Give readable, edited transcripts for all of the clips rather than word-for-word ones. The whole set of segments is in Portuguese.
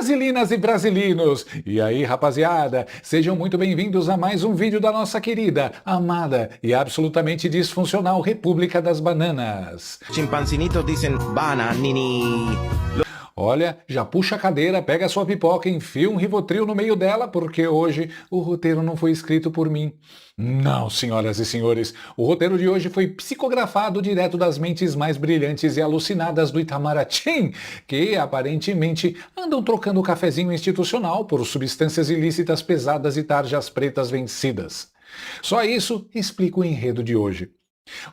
Brasilinas e brasilinos! E aí, rapaziada, sejam muito bem-vindos a mais um vídeo da nossa querida, amada e absolutamente disfuncional República das Bananas. Chimpancinitos dicen bananini. Olha, já puxa a cadeira, pega a sua pipoca e enfia um Rivotril no meio dela, porque hoje o roteiro não foi escrito por mim. Não, senhoras e senhores, o roteiro de hoje foi psicografado direto das mentes mais brilhantes e alucinadas do Itamaraty, que aparentemente andam trocando o cafezinho institucional por substâncias ilícitas pesadas e tarjas pretas vencidas. Só isso explica o enredo de hoje.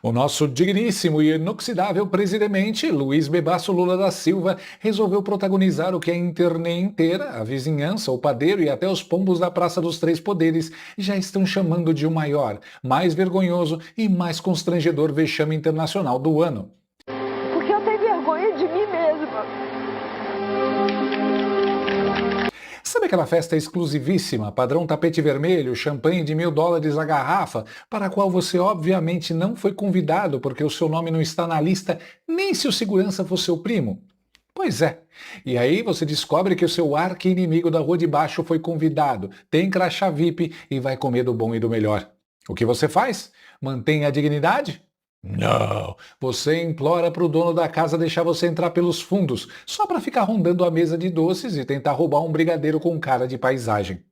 O nosso digníssimo e inoxidável presidente, Luiz Bebasso Lula da Silva, resolveu protagonizar o que a internet inteira, a vizinhança, o padeiro e até os pombos da Praça dos Três Poderes já estão chamando de o maior, mais vergonhoso e mais constrangedor vexame internacional do ano. Porque eu tenho vergonha de mim mesma. Sabe aquela festa exclusivíssima, padrão tapete vermelho, champanhe de $1.000 a garrafa, para a qual você obviamente não foi convidado porque o seu nome não está na lista, nem se o segurança for seu primo? Pois é. E aí você descobre que o seu arqui-inimigo da rua de baixo foi convidado, tem crachá VIP e vai comer do bom e do melhor. O que você faz? Mantém a dignidade? Não, você implora para o dono da casa deixar você entrar pelos fundos, só para ficar rondando a mesa de doces e tentar roubar um brigadeiro com cara de paisagem.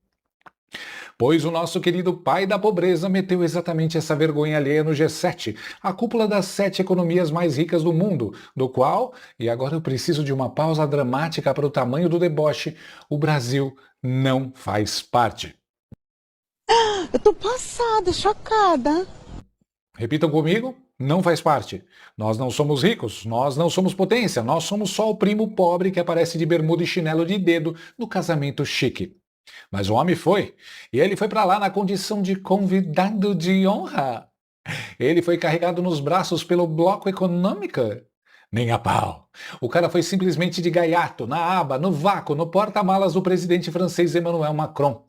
Pois o nosso querido pai da pobreza meteu exatamente essa vergonha alheia no G7, a cúpula das 7 economias mais ricas do mundo, do qual, e agora eu preciso de uma pausa dramática para o tamanho do deboche, o Brasil não faz parte. Eu tô passada, chocada. Repitam comigo, não faz parte. Nós não somos ricos, nós não somos potência, nós somos só o primo pobre que aparece de bermuda e chinelo de dedo no casamento chique. Mas o homem foi, e ele foi para lá na condição de convidado de honra. Ele foi carregado nos braços pelo bloco econômica. Nem a pau. O cara foi simplesmente de gaiato, na aba, no vácuo, no porta-malas do presidente francês Emmanuel Macron.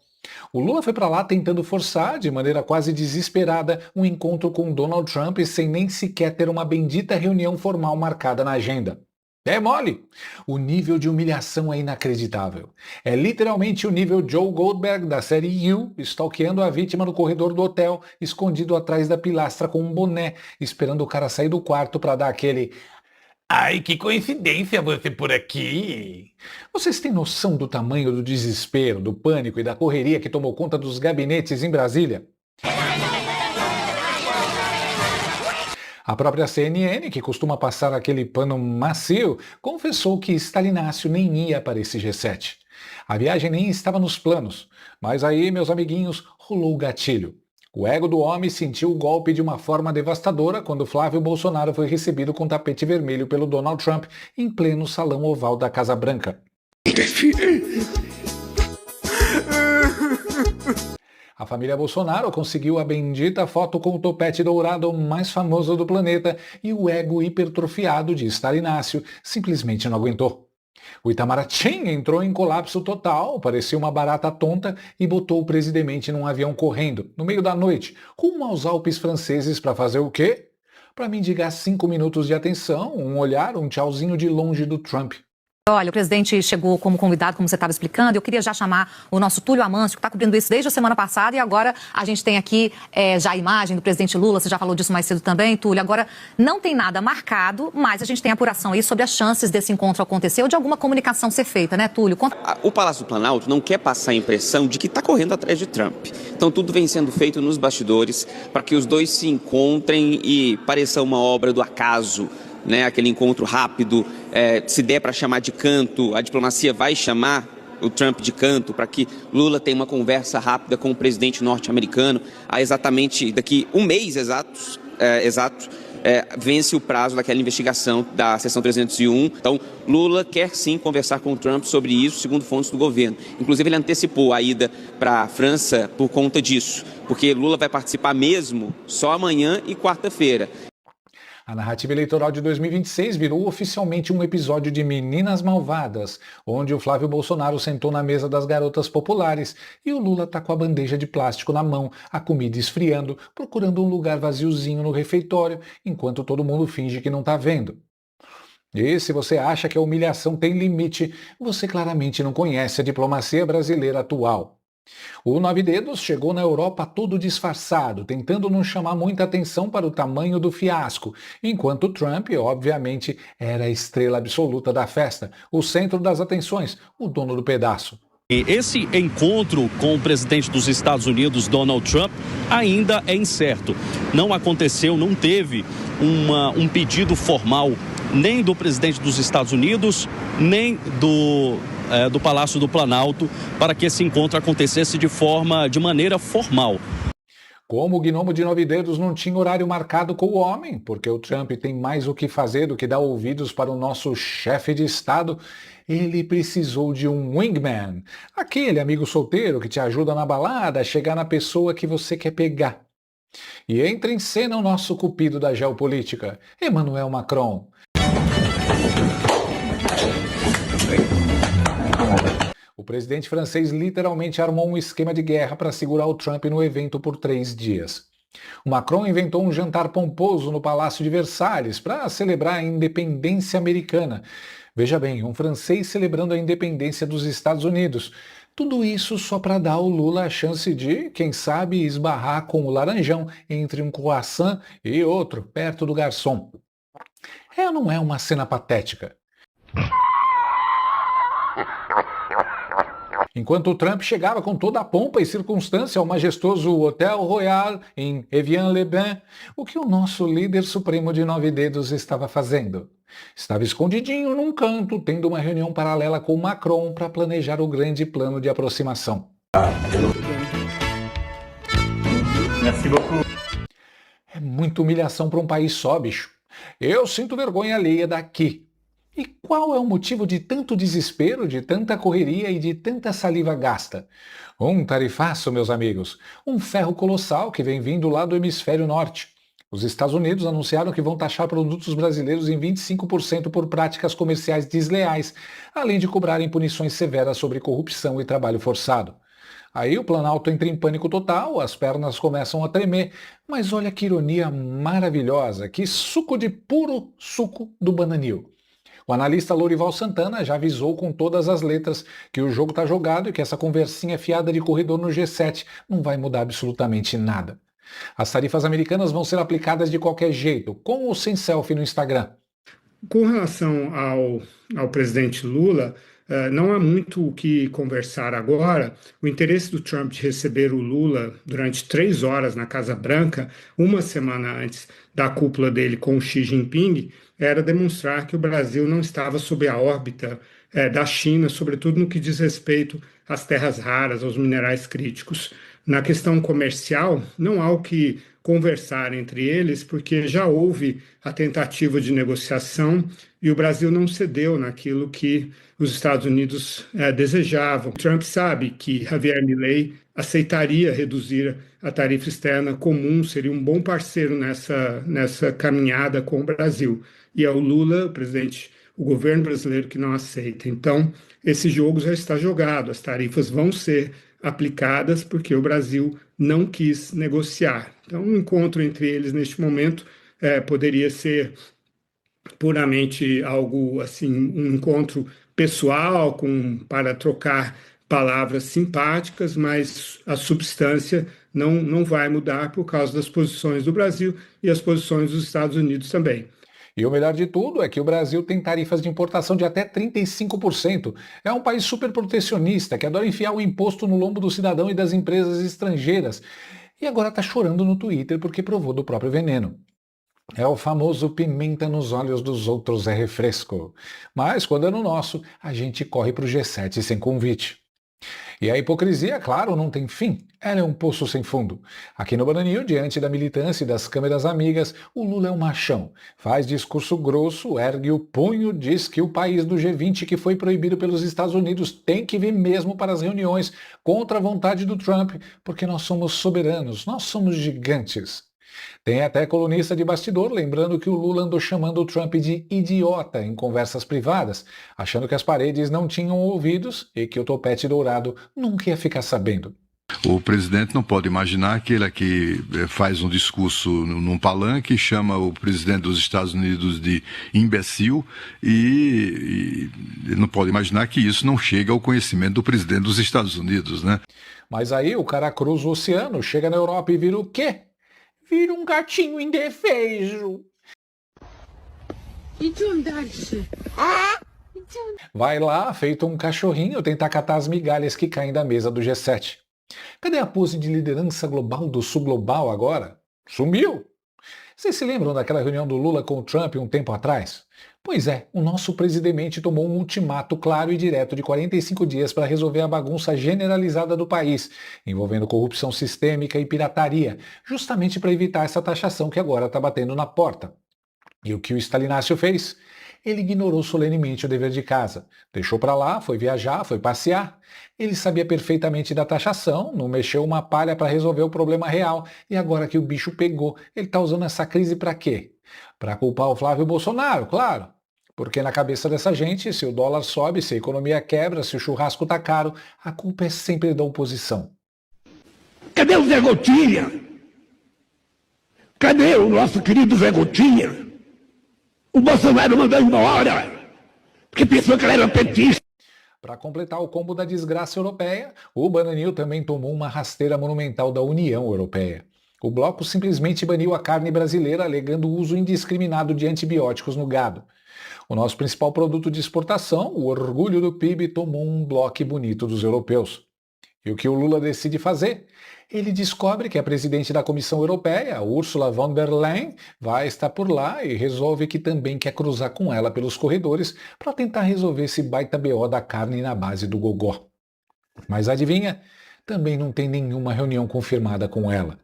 O Lula foi para lá tentando forçar, de maneira quase desesperada, um encontro com Donald Trump sem nem sequer ter uma bendita reunião formal marcada na agenda. É mole! O nível de humilhação é inacreditável. É literalmente o nível Joe Goldberg da série You, stalkeando a vítima no corredor do hotel, escondido atrás da pilastra com um boné, esperando o cara sair do quarto para dar aquele "Ai, que coincidência você por aqui!". Vocês têm noção do tamanho do desespero, do pânico e da correria que tomou conta dos gabinetes em Brasília? A própria CNN, que costuma passar aquele pano macio, confessou que Stalinácio nem ia para esse G7. A viagem nem estava nos planos, mas aí, meus amiguinhos, rolou o gatilho. O ego do homem sentiu o golpe de uma forma devastadora quando Flávio Bolsonaro foi recebido com tapete vermelho pelo Donald Trump em pleno salão oval da Casa Branca. A família Bolsonaro conseguiu a bendita foto com o topete dourado mais famoso do planeta e o ego hipertrofiado de Stalinácio simplesmente não aguentou. O Itamaraty entrou em colapso total, parecia uma barata tonta e botou o presidente num avião correndo, no meio da noite, rumo aos Alpes franceses para fazer o quê? Para mendigar 5 minutos de atenção, um olhar, um tchauzinho de longe do Trump. Olha, o presidente chegou como convidado, como você estava explicando. Eu queria já chamar o nosso Túlio Amâncio, que está cobrindo isso desde a semana passada, e agora a gente tem aqui já a imagem do presidente Lula. Você já falou disso mais cedo também, Túlio. Agora, não tem nada marcado, mas a gente tem apuração aí sobre as chances desse encontro acontecer ou de alguma comunicação ser feita, né, Túlio? O Palácio do Planalto não quer passar a impressão de que está correndo atrás de Trump. Então tudo vem sendo feito nos bastidores para que os dois se encontrem e pareça uma obra do acaso, né? Aquele encontro rápido, se der para chamar de canto, a diplomacia vai chamar o Trump de canto para que Lula tenha uma conversa rápida com o presidente norte-americano. Exatamente daqui um mês exato, vence o prazo daquela investigação da seção 301. Então, Lula quer sim conversar com o Trump sobre isso, segundo fontes do governo. Inclusive, ele antecipou a ida para a França por conta disso, porque Lula vai participar mesmo só amanhã e quarta-feira. A narrativa eleitoral de 2026 virou oficialmente um episódio de Meninas Malvadas, onde o Flávio Bolsonaro sentou na mesa das garotas populares e o Lula tá com a bandeja de plástico na mão, a comida esfriando, procurando um lugar vaziozinho no refeitório, enquanto todo mundo finge que não tá vendo. E se você acha que a humilhação tem limite, você claramente não conhece a diplomacia brasileira atual. O Nove Dedos chegou na Europa todo disfarçado, tentando não chamar muita atenção para o tamanho do fiasco, enquanto Trump, obviamente, era a estrela absoluta da festa, o centro das atenções, o dono do pedaço. E esse encontro com o presidente dos Estados Unidos, Donald Trump, ainda é incerto. Não aconteceu, não teve um pedido formal nem do presidente dos Estados Unidos, nem do Palácio do Planalto, para que esse encontro acontecesse de maneira formal. Como o gnomo de 9 dedos não tinha horário marcado com o homem, porque o Trump tem mais o que fazer do que dar ouvidos para o nosso chefe de Estado, ele precisou de um wingman, aquele amigo solteiro que te ajuda na balada a chegar na pessoa que você quer pegar. E entra em cena o nosso cupido da geopolítica, Emmanuel Macron. O presidente francês literalmente armou um esquema de guerra para segurar o Trump no evento por 3 dias. O Macron inventou um jantar pomposo no Palácio de Versalhes para celebrar a independência americana. Veja bem, um francês celebrando a independência dos Estados Unidos. Tudo isso só para dar ao Lula a chance de, quem sabe, esbarrar com o laranjão entre um croissant e outro, perto do garçom. É ou não é uma cena patética? Enquanto o Trump chegava com toda a pompa e circunstância ao majestoso Hotel Royal em Evian-les-Bains, o que o nosso líder supremo de 9 dedos estava fazendo? Estava escondidinho num canto, tendo uma reunião paralela com Macron para planejar o grande plano de aproximação. É muita humilhação para um país só, bicho. Eu sinto vergonha alheia daqui. E qual é o motivo de tanto desespero, de tanta correria e de tanta saliva gasta? Um tarifaço, meus amigos. Um ferro colossal que vem vindo lá do hemisfério norte. Os Estados Unidos anunciaram que vão taxar produtos brasileiros em 25% por práticas comerciais desleais, além de cobrarem punições severas sobre corrupção e trabalho forçado. Aí o Planalto entra em pânico total, as pernas começam a tremer, mas olha que ironia maravilhosa, que suco de puro suco do bananil. O analista Lourival Santana já avisou com todas as letras que o jogo está jogado e que essa conversinha fiada de corredor no G7 não vai mudar absolutamente nada. As tarifas americanas vão ser aplicadas de qualquer jeito, com ou sem selfie no Instagram. Com relação ao presidente Lula, não há muito o que conversar agora. O interesse do Trump de receber o Lula durante 3 horas na Casa Branca, uma semana antes da cúpula dele com o Xi Jinping, era demonstrar que o Brasil não estava sob a órbita da China, sobretudo no que diz respeito às terras raras, aos minerais críticos. Na questão comercial, não há o que conversar entre eles, porque já houve a tentativa de negociação e o Brasil não cedeu naquilo que os Estados Unidos desejavam. Trump sabe que Javier Milei aceitaria reduzir a tarifa externa comum, seria um bom parceiro nessa caminhada com o Brasil. E é o Lula, o governo brasileiro, que não aceita. Então, esse jogo já está jogado, as tarifas vão ser aplicadas porque o Brasil não quis negociar. Então, um encontro entre eles neste momento poderia ser puramente algo assim, um encontro pessoal para trocar palavras simpáticas, mas a substância não vai mudar por causa das posições do Brasil e as posições dos Estados Unidos também. E o melhor de tudo é que o Brasil tem tarifas de importação de até 35%. É um país super protecionista que adora enfiar o imposto no lombo do cidadão e das empresas estrangeiras. E agora está chorando no Twitter porque provou do próprio veneno. É o famoso pimenta nos olhos dos outros é refresco. Mas quando é no nosso, a gente corre para o G7 sem convite. E a hipocrisia, claro, não tem fim. Ela é um poço sem fundo. Aqui no Bananil, diante da militância e das câmeras amigas, o Lula é um machão. Faz discurso grosso, ergue o punho, diz que o país do G20 que foi proibido pelos Estados Unidos tem que vir mesmo para as reuniões contra a vontade do Trump, porque nós somos soberanos, nós somos gigantes. Tem até colunista de bastidor lembrando que o Lula andou chamando o Trump de idiota em conversas privadas, achando que as paredes não tinham ouvidos e que o topete dourado nunca ia ficar sabendo. O presidente não pode imaginar que ele aqui faz um discurso num palanque, chama o presidente dos Estados Unidos de imbecil e ele não pode imaginar que isso não chega ao conhecimento do presidente dos Estados Unidos, né? Mas aí o cara cruza o oceano, chega na Europa e vira o quê? Vira um gatinho indefeso. Vai lá, feito um cachorrinho, tentar catar as migalhas que caem da mesa do G7. Cadê a pose de liderança global do Sul Global agora? Sumiu! Vocês se lembram daquela reunião do Lula com o Trump um tempo atrás? Pois é, o nosso presidente tomou um ultimato claro e direto de 45 dias para resolver a bagunça generalizada do país, envolvendo corrupção sistêmica e pirataria, justamente para evitar essa taxação que agora está batendo na porta. E o que o Stalinácio fez? Ele ignorou solenemente o dever de casa. Deixou para lá, foi viajar, foi passear. Ele sabia perfeitamente da taxação, não mexeu uma palha para resolver o problema real. E agora que o bicho pegou, ele está usando essa crise para quê? Para culpar o Flávio Bolsonaro, claro. Porque na cabeça dessa gente, se o dólar sobe, se a economia quebra, se o churrasco está caro, a culpa é sempre da oposição. Cadê o Zé Gotinha? Cadê o nosso querido Zé Gotinha? O Bolsonaro mandou embora, porque pensou que ele era petista. Para completar o combo da desgraça europeia, o Bananil também tomou uma rasteira monumental da União Europeia. O bloco simplesmente baniu a carne brasileira, alegando o uso indiscriminado de antibióticos no gado. O nosso principal produto de exportação, o orgulho do PIB, tomou um bloco bonito dos europeus. E o que o Lula decide fazer? Ele descobre que a presidente da Comissão Europeia, Ursula von der Leyen, vai estar por lá e resolve que também quer cruzar com ela pelos corredores para tentar resolver esse baita BO da carne na base do gogó. Mas adivinha? Também não tem nenhuma reunião confirmada com ela.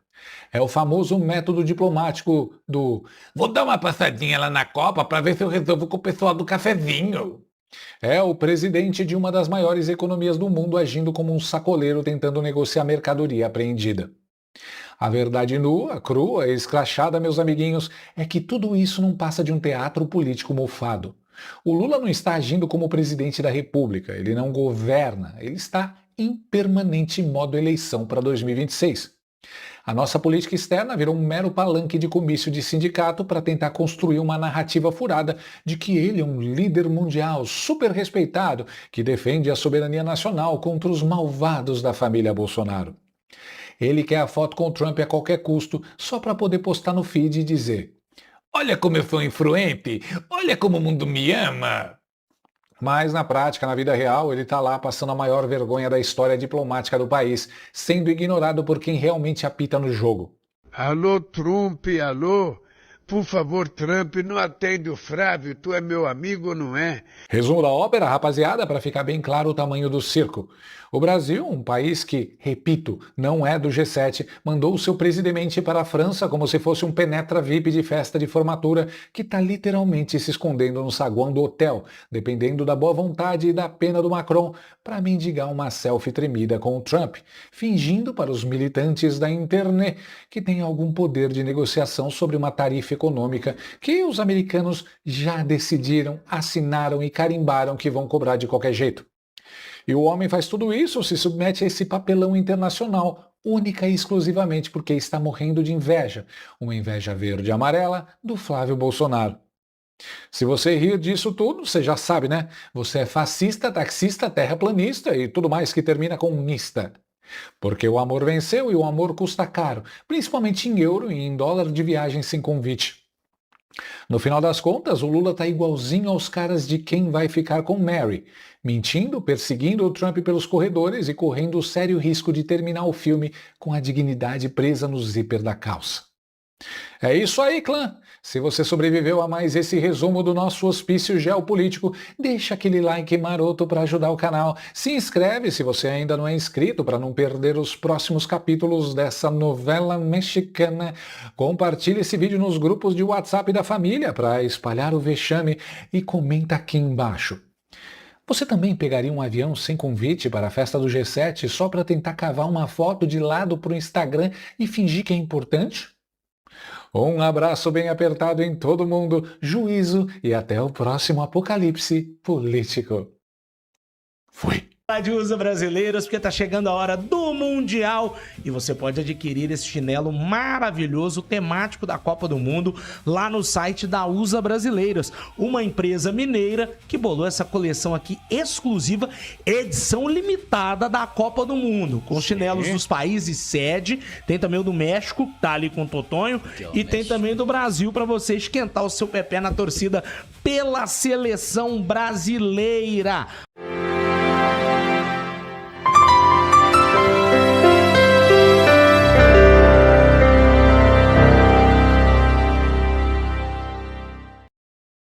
É o famoso método diplomático do "vou dar uma passadinha lá na Copa para ver se eu resolvo com o pessoal do cafezinho". É o presidente de uma das maiores economias do mundo agindo como um sacoleiro tentando negociar mercadoria apreendida. A verdade nua, crua e escrachada, meus amiguinhos, é que tudo isso não passa de um teatro político mofado. O Lula não está agindo como presidente da República, ele não governa, ele está em permanente modo eleição para 2026. A nossa política externa virou um mero palanque de comício de sindicato para tentar construir uma narrativa furada de que ele é um líder mundial super respeitado que defende a soberania nacional contra os malvados da família Bolsonaro. Ele quer a foto com o Trump a qualquer custo só para poder postar no feed e dizer: "Olha como eu sou influente, olha como o mundo me ama". Mas na prática, na vida real, ele está lá passando a maior vergonha da história diplomática do país, sendo ignorado por quem realmente apita no jogo. Alô, Trump, alô? Por favor, Trump, não atende o Flávio, tu é meu amigo ou não é? Resumo da ópera, rapaziada, para ficar bem claro o tamanho do circo. O Brasil, um país que, repito, não é do G7, mandou o seu presidente para a França como se fosse um penetra VIP de festa de formatura que está literalmente se escondendo no saguão do hotel, dependendo da boa vontade e da pena do Macron, para mendigar uma selfie tremida com o Trump, fingindo para os militantes da internet que tem algum poder de negociação sobre uma tarifa econômica que os americanos já decidiram, assinaram e carimbaram que vão cobrar de qualquer jeito. E o homem faz tudo isso, se submete a esse papelão internacional, única e exclusivamente porque está morrendo de inveja, uma inveja verde e amarela do Flávio Bolsonaro. Se você rir disso tudo, você já sabe, né? Você é fascista, taxista, terraplanista e tudo mais que termina com nista. Porque o amor venceu e o amor custa caro, principalmente em euro e em dólar de viagem sem convite. No final das contas, o Lula tá igualzinho aos caras de Quem Vai Ficar com Mary, mentindo, perseguindo o Trump pelos corredores e correndo o sério risco de terminar o filme com a dignidade presa no zíper da calça. É isso aí, clã! Se você sobreviveu a mais esse resumo do nosso hospício geopolítico, deixa aquele like maroto para ajudar o canal. Se inscreve se você ainda não é inscrito para não perder os próximos capítulos dessa novela mexicana. Compartilhe esse vídeo nos grupos de WhatsApp da família para espalhar o vexame e comenta aqui embaixo. Você também pegaria um avião sem convite para a festa do G7 só para tentar cavar uma foto de lado para o Instagram e fingir que é importante? Um abraço bem apertado em todo mundo, juízo e até o próximo apocalipse político. Fui! de USA Brasileiros, porque tá chegando a hora do Mundial e você pode adquirir esse chinelo maravilhoso, temático da Copa do Mundo, lá no site da USA Brasileiros, uma empresa mineira que bolou essa coleção aqui exclusiva, edição limitada da Copa do Mundo, com chinelos dos países sede, tem também o do México, tá ali com o Totonho, e tem também do Brasil para você esquentar o seu pé na torcida pela seleção brasileira.